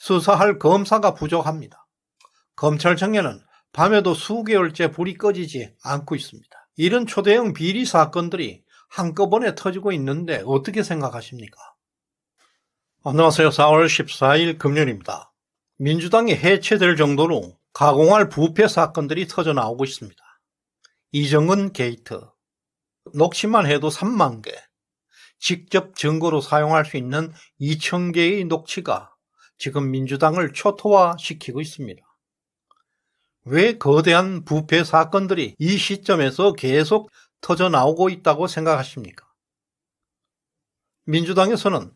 수사할 검사가 부족합니다. 검찰청에는 밤에도 수개월째 불이 꺼지지 않고 있습니다. 이런 초대형 비리 사건들이 한꺼번에 터지고 있는데 어떻게 생각하십니까? 안녕하세요. 4월 14일 금요일입니다. 민주당이 해체될 정도로 가공할 부패 사건들이 터져 나오고 있습니다. 이정은 게이트, 녹취만 해도 3만 개, 직접 증거로 사용할 수 있는 2,000개의 녹취가 지금 민주당을 초토화시키고 있습니다. 왜 거대한 부패 사건들이 이 시점에서 계속 터져 나오고 있다고 생각하십니까? 민주당에서는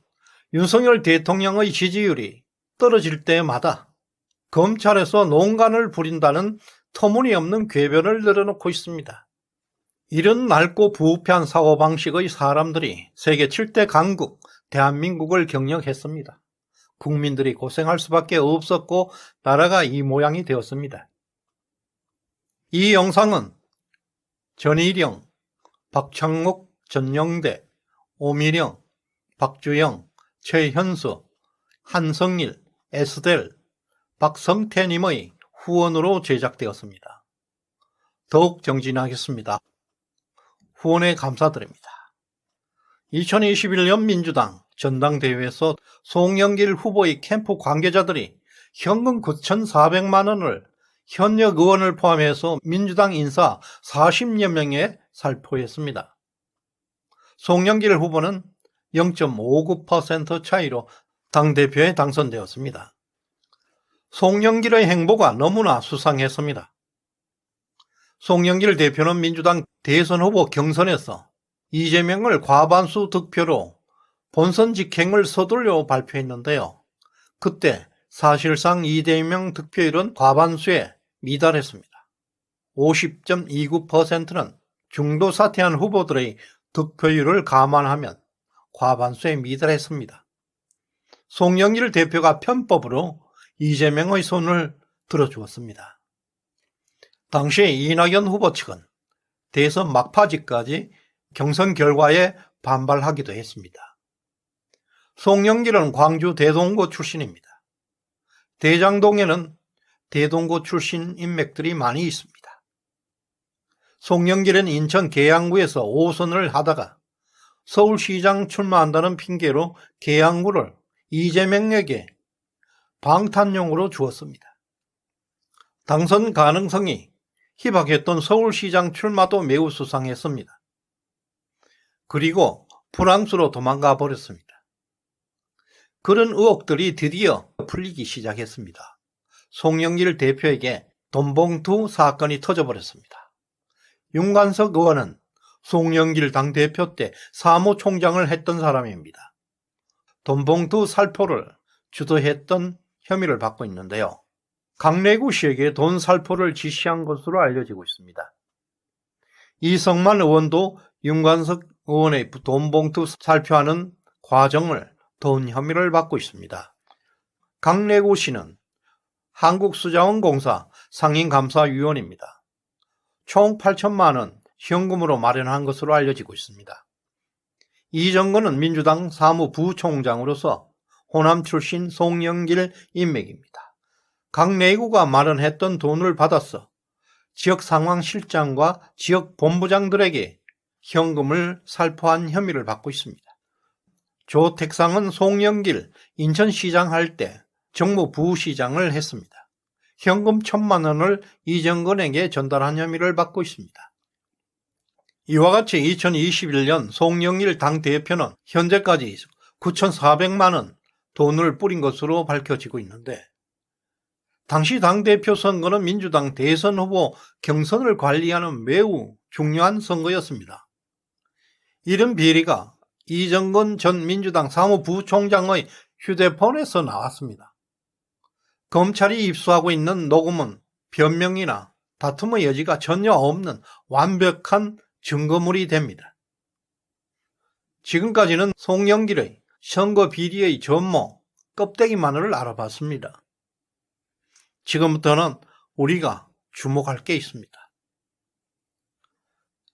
윤석열 대통령의 지지율이 떨어질 때마다 검찰에서 농간을 부린다는 터무니없는 궤변을 늘어놓고 있습니다. 이런 낡고 부패한 사고방식의 사람들이 세계 7대 강국 대한민국을 경영했습니다. 국민들이 고생할 수밖에 없었고 나라가 이 모양이 되었습니다. 이 영상은 전희령, 박창욱, 전영대, 오미령, 박주영, 최현수, 한성일, 에스델, 박성태님의 후원으로 제작되었습니다. 더욱 정진하겠습니다. 후원에 감사드립니다. 2021년 민주당 전당대회에서 송영길 후보의 캠프 관계자들이 현금 9,400만 원을 현역 의원을 포함해서 민주당 인사 40여 명에 살포했습니다. 송영길 후보는 0.59% 차이로 당대표에 당선되었습니다. 송영길의 행보가 너무나 수상했습니다. 송영길 대표는 민주당 대선 후보 경선에서 이재명을 과반수 득표로 본선 직행을 서둘러 발표했는데요. 그때 사실상 이재명 득표율은 과반수에 미달했습니다. 50.29%는 중도 사퇴한 후보들의 득표율을 감안하면 과반수에 미달했습니다. 송영길 대표가 편법으로 이재명의 손을 들어주었습니다. 당시 이낙연 후보 측은 대선 막바지까지 경선 결과에 반발하기도 했습니다. 송영길은 광주 대동고 출신입니다. 대장동에는 대동고 출신 인맥들이 많이 있습니다. 송영길은 인천 계양구에서 5선을 하다가 서울시장 출마한다는 핑계로 계양구를 이재명에게 방탄용으로 주었습니다. 당선 가능성이 희박했던 서울시장 출마도 매우 수상했습니다. 그리고 프랑스로 도망가 버렸습니다. 그런 의혹들이 드디어 풀리기 시작했습니다. 송영길 대표에게 돈봉투 사건이 터져버렸습니다. 윤관석 의원은 송영길 당대표 때 사무총장을 했던 사람입니다. 돈봉투 살포를 주도했던 혐의를 받고 있는데요. 강래구 씨에게 돈 살포를 지시한 것으로 알려지고 있습니다. 이성만 의원도 윤관석 의원의 돈봉투 살포하는 과정을 도운 혐의를 받고 있습니다. 강래구 씨는 한국수자원공사 상임감사위원입니다. 총 8천만 원 현금으로 마련한 것으로 알려지고 있습니다. 이정근은 민주당 사무부총장으로서 호남 출신 송영길 인맥입니다. 강내구가 마련했던 돈을 받아서 지역상황실장과 지역본부장들에게 현금을 살포한 혐의를 받고 있습니다. 조택상은 송영길 인천시장 할 때 정무부시장을 했습니다. 현금 1,000만 원을 이정근에게 전달한 혐의를 받고 있습니다. 이와 같이 2021년 송영길 당대표는 현재까지 9,400만 원 돈을 뿌린 것으로 밝혀지고 있는데, 당시 당대표 선거는 민주당 대선 후보 경선을 관리하는 매우 중요한 선거였습니다. 이런 비리가 이정근 전 민주당 사무부총장의 휴대폰에서 나왔습니다. 검찰이 입수하고 있는 녹음은 변명이나 다툼의 여지가 전혀 없는 완벽한 증거물이 됩니다. 지금까지는 송영길의 선거 비리의 전모, 껍데기만을 알아봤습니다. 지금부터는 우리가 주목할 게 있습니다.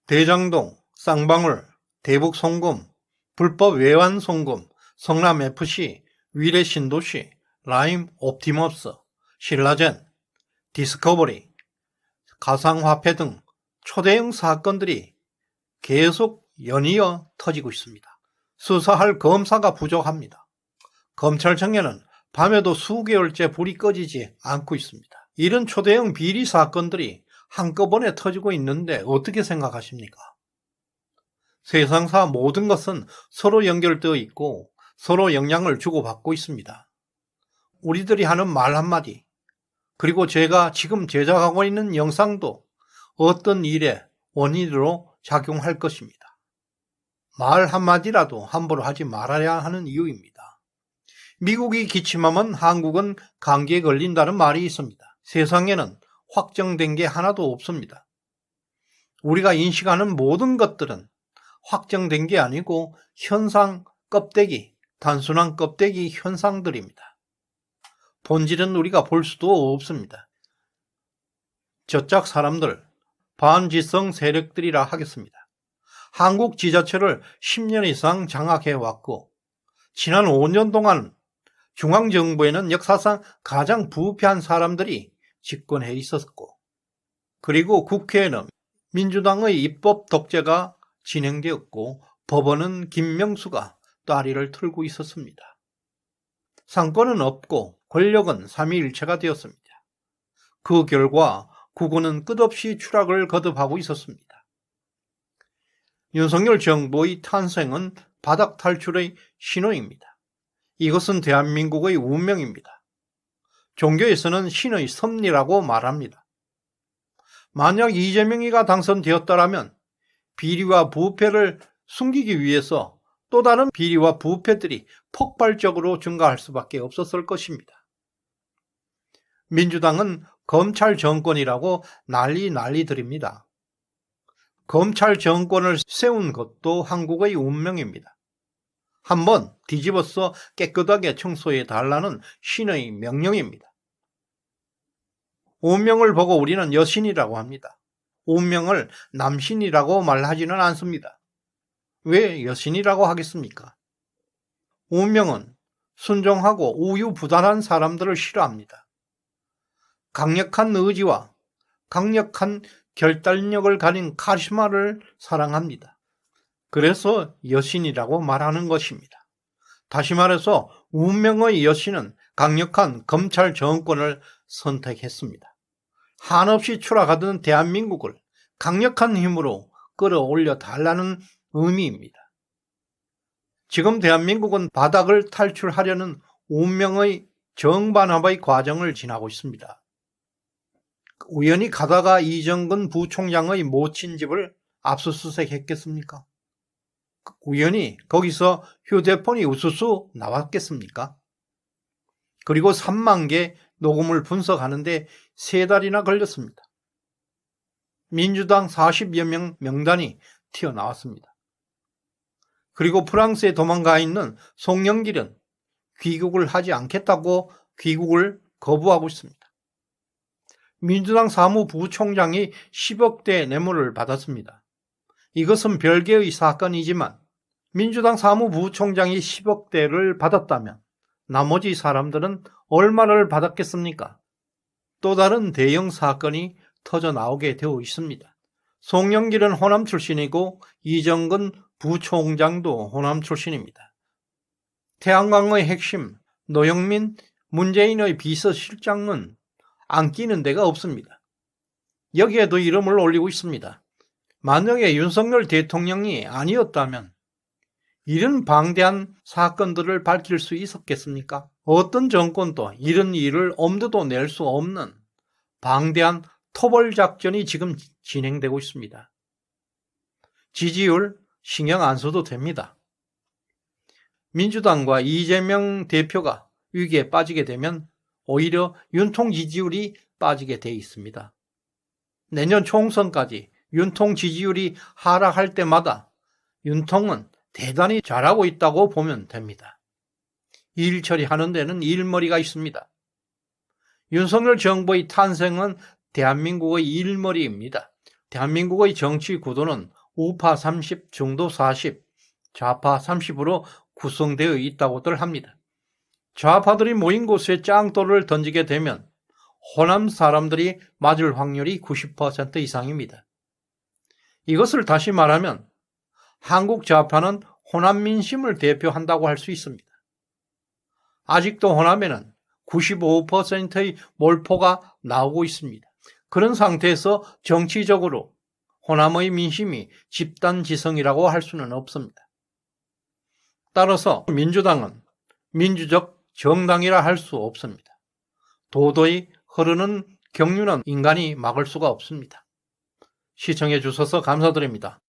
대장동, 쌍방울, 대북송금, 불법 외환송금, 성남FC, 위례신도시, 라임 옵티머스, 신라젠, 디스커버리, 가상화폐 등 초대형 사건들이 계속 연이어 터지고 있습니다. 수사할 검사가 부족합니다. 검찰청에는 밤에도 수개월째 불이 꺼지지 않고 있습니다. 이런 초대형 비리 사건들이 한꺼번에 터지고 있는데 어떻게 생각하십니까? 세상사 모든 것은 서로 연결되어 있고 서로 영향을 주고받고 있습니다. 우리들이 하는 말 한마디, 그리고 제가 지금 제작하고 있는 영상도 어떤 일의 원인으로 작용할 것입니다. 말 한마디라도 함부로 하지 말아야 하는 이유입니다. 미국이 기침하면 한국은 감기에 걸린다는 말이 있습니다. 세상에는 확정된 게 하나도 없습니다. 우리가 인식하는 모든 것들은 확정된 게 아니고 현상 껍데기, 단순한 껍데기 현상들입니다. 본질은 우리가 볼 수도 없습니다. 저짝 사람들, 반지성 세력들이라 하겠습니다. 한국 지자체를 10년 이상 장악해왔고 지난 5년 동안 중앙정부에는 역사상 가장 부패한 사람들이 집권해 있었고, 그리고 국회에는 민주당의 입법 독재가 진행되었고 법원은 김명수가 따리를 틀고 있었습니다. 상권은 없고 권력은 삼위일체가 되었습니다. 그 결과 국군은 끝없이 추락을 거듭하고 있었습니다. 윤석열 정부의 탄생은 바닥 탈출의 신호입니다. 이것은 대한민국의 운명입니다. 종교에서는 신의 섭리라고 말합니다. 만약 이재명이가 당선되었더라면 비리와 부패를 숨기기 위해서 또 다른 비리와 부패들이 폭발적으로 증가할 수밖에 없었을 것입니다. 민주당은 검찰 정권이라고 난리들입니다. 검찰 정권을 세운 것도 한국의 운명입니다. 한번 뒤집어서 깨끗하게 청소해 달라는 신의 명령입니다. 운명을 보고 우리는 여신이라고 합니다. 운명을 남신이라고 말하지는 않습니다. 왜 여신이라고 하겠습니까? 운명은 순종하고 우유부단한 사람들을 싫어합니다. 강력한 의지와 강력한 결단력을 가진 카리스마를 사랑합니다. 그래서 여신이라고 말하는 것입니다. 다시 말해서 운명의 여신은 강력한 검찰 정권을 선택했습니다. 한없이 추락하던 대한민국을 강력한 힘으로 끌어올려 달라는 의미입니다. 지금 대한민국은 바닥을 탈출하려는 운명의 정반합의 과정을 지나고 있습니다. 우연히 가다가 이정근 부총장의 모친 집을 압수수색했겠습니까? 우연히 거기서 휴대폰이 우수수 나왔겠습니까? 그리고 3만 개 녹음을 분석하는데 3달이나 걸렸습니다. 민주당 40여 명 명단이 튀어나왔습니다. 그리고 프랑스에 도망가 있는 송영길은 귀국을 하지 않겠다고 귀국을 거부하고 있습니다. 민주당 사무부총장이 10억대 뇌물을 받았습니다. 이것은 별개의 사건이지만 민주당 사무부총장이 10억대를 받았다면 나머지 사람들은 얼마를 받았겠습니까? 또 다른 대형 사건이 터져 나오게 되어 있습니다. 송영길은 호남 출신이고 이정근 부총장도 호남 출신입니다. 태양광의 핵심 노영민, 문재인의 비서실장은 안 끼는 데가 없습니다. 여기에도 이름을 올리고 있습니다. 만약에 윤석열 대통령이 아니었다면 이런 방대한 사건들을 밝힐 수 있었겠습니까? 어떤 정권도 이런 일을 엄두도 낼 수 없는 방대한 토벌 작전이 지금 진행되고 있습니다. 지지율 신경 안 써도 됩니다. 민주당과 이재명 대표가 위기에 빠지게 되면 오히려 윤통 지지율이 빠지게 돼 있습니다. 내년 총선까지 윤통 지지율이 하락할 때마다 윤통은 대단히 잘하고 있다고 보면 됩니다. 일 처리하는 데는 일머리가 있습니다. 윤석열 정부의 탄생은 대한민국의 일머리입니다. 대한민국의 정치 구도는 우파 30, 중도 40, 좌파 30으로 구성되어 있다고들 합니다. 좌파들이 모인 곳에 짱돌을 던지게 되면 호남 사람들이 맞을 확률이 90% 이상입니다. 이것을 다시 말하면 한국 좌파는 호남 민심을 대표한다고 할 수 있습니다. 아직도 호남에는 95%의 몰표가 나오고 있습니다. 그런 상태에서 정치적으로 호남의 민심이 집단지성이라고 할 수는 없습니다. 따라서 민주당은 민주적 정당이라 할 수 없습니다. 도도히 흐르는 경륜은 인간이 막을 수가 없습니다. 시청해 주셔서 감사드립니다.